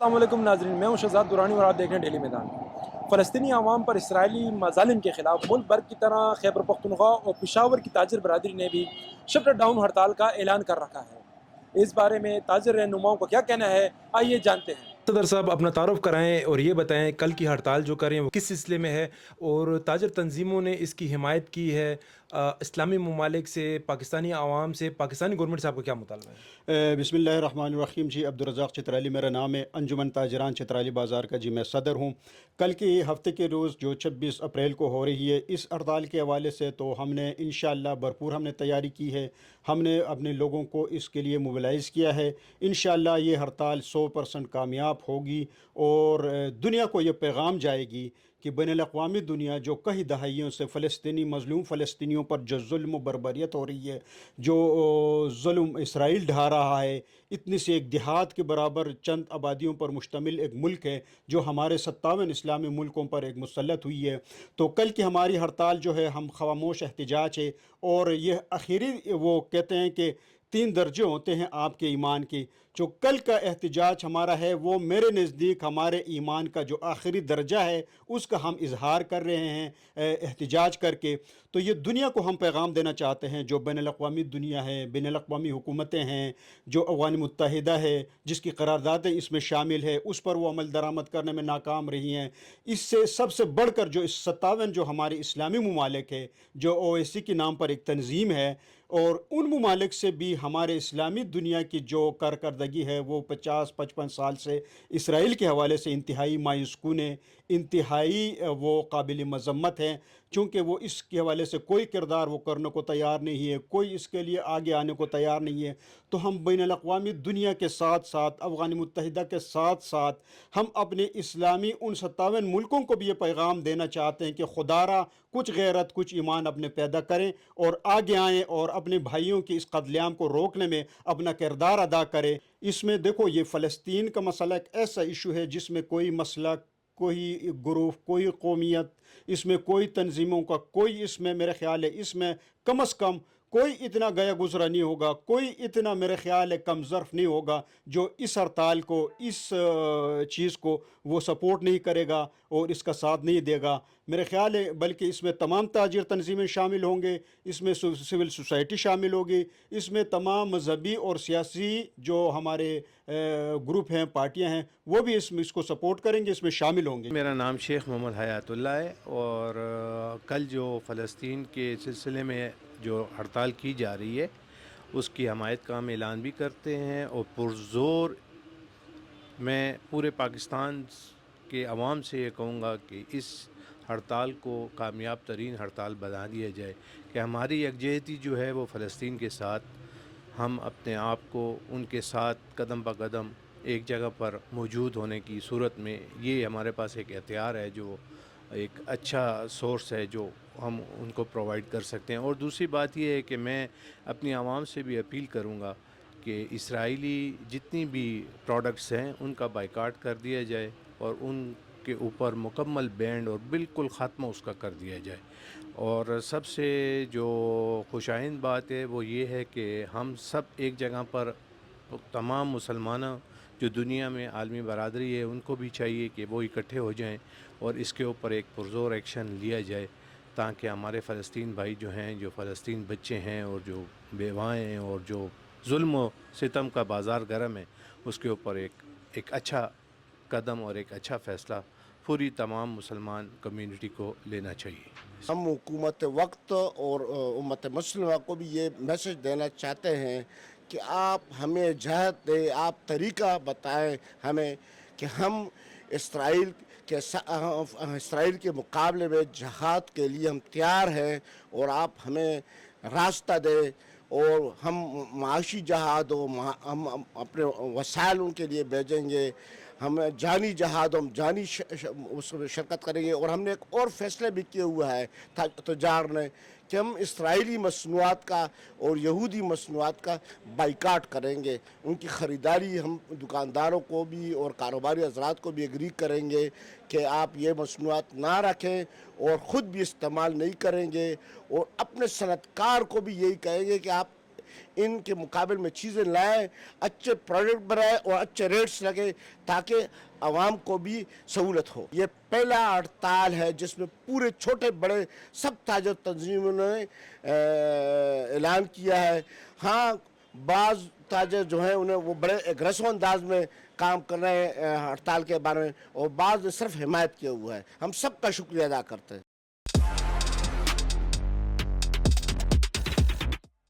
السلام علیکم ناظرین، میں ہوں شہزاد دورانی اور آپ دیکھ رہے ہیں ڈیلی میدان۔ فلسطینی عوام پر اسرائیلی مظالم کے خلاف ملک بھر کی طرح خیبر پختونخوا اور پشاور کی تاجر برادری نے بھی شٹر ڈاؤن ہڑتال کا اعلان کر رکھا ہے۔ اس بارے میں تاجر رہنماؤں کا کیا کہنا ہے، آئیے جانتے ہیں۔ صدر صاحب اپنا تعارف کرائیں اور یہ بتائیں کل کی ہڑتال جو کریں وہ کس سلسلے میں ہے، اور تاجر تنظیموں نے اس کی حمایت کی ہے، اسلامی ممالک سے، پاکستانی عوام سے، پاکستانی گورنمنٹ صاحب کا کیا مطالبہ ہے؟ بسم اللہ الرحمن الرحیم۔ جی عبدالرزاق چترالی میرا نام ہے، انجمن تاجران چترالی بازار کا میں صدر ہوں۔ کل کے ہفتے کے روز جو 26 اپریل کو ہو رہی ہے، اس ہڑتال کے حوالے سے تو ہم نے انشاءاللہ بھرپور تیاری کی ہے۔ ہم نے اپنے لوگوں کو اس کے لیے موبلائز کیا ہے۔ انشاءاللہ یہ ہڑتال 100% کامیاب ہوگی اور دنیا کو یہ پیغام جائے گی کہ بین الاقوامی دنیا جو کئی دہائیوں سے مظلوم فلسطینیوں پر جو ظلم و بربریت ہو رہی ہے، جو ظلم اسرائیل ڈھا رہا ہے، اتنی سے ایک دیہات کے برابر چند آبادیوں پر مشتمل ایک ملک ہے جو ہمارے 57 اسلامی ملکوں پر ایک مسلط ہوئی ہے، تو کل کی ہماری ہڑتال جو ہے ہم خاموش احتجاج ہے۔ اور یہ آخری وہ کہتے ہیں کہ 3 درجے ہوتے ہیں آپ کے ایمان کے، جو کل کا احتجاج ہمارا ہے وہ میرے نزدیک ہمارے ایمان کا جو آخری درجہ ہے اس کا ہم اظہار کر رہے ہیں احتجاج کر کے۔ تو یہ دنیا کو ہم پیغام دینا چاہتے ہیں، جو بین الاقوامی دنیا ہے، بین الاقوامی حکومتیں ہیں، جو اقوام متحدہ ہے جس کی قراردادیں اس میں شامل ہے، اس پر وہ عمل درآمد کرنے میں ناکام رہی ہیں۔ اس سے سب سے بڑھ کر جو 57 جو ہمارے اسلامی ممالک ہے، جو OIC کے نام پر ایک تنظیم ہے، اور ان ممالک سے بھی ہمارے اسلامی دنیا کی جو کارکردگی ہے وہ 50-55 سال سے اسرائیل کے حوالے سے انتہائی مایوس کن ہے، انتہائی وہ قابل مذمت ہیں، چونکہ وہ اس کے حوالے سے کوئی کردار وہ کرنے کو تیار نہیں ہے، کوئی اس کے لیے آگے آنے کو تیار نہیں ہے۔ تو ہم بین الاقوامی دنیا کے ساتھ ساتھ اقوام متحدہ کے ساتھ ساتھ ہم اپنے اسلامی ان 57 ملکوں کو بھی یہ پیغام دینا چاہتے ہیں کہ خدا را کچھ غیرت کچھ ایمان اپنے پیدا کریں اور آگے آئیں اور اپنے بھائیوں کی اس قتل عام کو روکنے میں اپنا کردار ادا کریں۔ اس میں دیکھو، یہ فلسطین کا مسئلہ ایک ایسا ایشو ہے جس میں کوئی مسئلہ، کوئی گروہ، کوئی قومیت، اس میں کوئی تنظیموں کا کوئی، اس میں میرے خیال ہے اس میں کم از کم کوئی اتنا گیا گزرا نہیں ہوگا، کوئی اتنا میرے خیال ہے کم ظرف نہیں ہوگا جو اس ہڑتال کو، اس چیز کو وہ سپورٹ نہیں کرے گا اور اس کا ساتھ نہیں دے گا۔ میرے خیال ہے بلکہ اس میں تمام تاجر تنظیمیں شامل ہوں گے، اس میں سول سوسائٹی شامل ہوگی، اس میں تمام مذہبی اور سیاسی جو ہمارے گروپ ہیں، پارٹیاں ہیں، وہ بھی اس کو سپورٹ کریں گے، اس میں شامل ہوں گے۔ میرا نام شیخ محمد حیات اللہ ہے، اور کل جو فلسطین کے سلسلے میں جو ہڑتال کی جا رہی ہے اس کی حمایت کا ہم اعلان بھی کرتے ہیں، اور پرزور میں پورے پاکستان کے عوام سے یہ کہوں گا کہ اس ہڑتال کو کامیاب ترین ہڑتال بنا دیا جائے، کہ ہماری یکجہتی جو ہے وہ فلسطین کے ساتھ، ہم اپنے آپ کو ان کے ساتھ قدم بہ قدم ایک جگہ پر موجود ہونے کی صورت میں، یہ ہمارے پاس ایک ہتھیار ہے، جو ایک اچھا سورس ہے جو ہم ان کو پرووائڈ کر سکتے ہیں۔ اور دوسری بات یہ ہے کہ میں اپنی عوام سے بھی اپیل کروں گا کہ اسرائیلی جتنی بھی پروڈکٹس ہیں ان کا بائیکاٹ کر دیا جائے، اور ان کے اوپر مکمل بینڈ اور بالکل خاتمہ اس کا کر دیا جائے۔ اور سب سے جو خوش آئند بات ہے وہ یہ ہے کہ ہم سب ایک جگہ پر، تمام مسلمانوں جو دنیا میں عالمی برادری ہے ان کو بھی چاہیے کہ وہ اکٹھے ہو جائیں اور اس کے اوپر ایک پرزور ایکشن لیا جائے، تاکہ ہمارے فلسطین بھائی جو ہیں، جو فلسطین بچے ہیں اور جو بیوائیں ہیں اور جو ظلم و ستم کا بازار گرم ہے، اس کے اوپر ایک اچھا قدم اور ایک اچھا فیصلہ پوری تمام مسلمان کمیونٹی کو لینا چاہیے۔ ہم حکومت وقت اور امت مسلمہ کو بھی یہ میسج دینا چاہتے ہیں کہ آپ ہمیں جہت دیں، آپ طریقہ بتائیں ہمیں کہ ہم اسرائیل کے مقابلے میں جہاد کے لیے ہم تیار ہیں، اور آپ ہمیں راستہ دیں، اور ہم معاشی جہاد ہم اپنے وسائل ان کے لیے بھیجیں گے، ہم جانی جہاد، ہم جانی اس میں شرکت کریں گے۔ اور ہم نے ایک اور فیصلہ بھی کیا ہوا ہے تجار نے کہ ہم اسرائیلی مصنوعات کا اور یہودی مصنوعات کا بائیکاٹ کریں گے، ان کی خریداری ہم دکانداروں کو بھی اور کاروباری حضرات کو بھی ایگری کریں گے کہ آپ یہ مصنوعات نہ رکھیں اور خود بھی استعمال نہیں کریں گے، اور اپنے صنعت کار کو بھی یہی کہیں گے کہ آپ ان کے مقابل میں چیزیں لائیں، اچھے پروڈکٹ بنائیں اور اچھے ریٹس لگے تاکہ عوام کو بھی سہولت ہو۔ یہ پہلا ہڑتال ہے جس میں پورے چھوٹے بڑے سب تاجر تنظیموں نے اعلان کیا ہے۔ ہاں بعض تاجر جو ہیں انہیں وہ بڑے اگریسو انداز میں کام کر رہے ہیں ہڑتال کے بارے میں، اور بعض نے صرف حمایت کیا ہوا ہے۔ ہم سب کا شکریہ ادا کرتے ہیں۔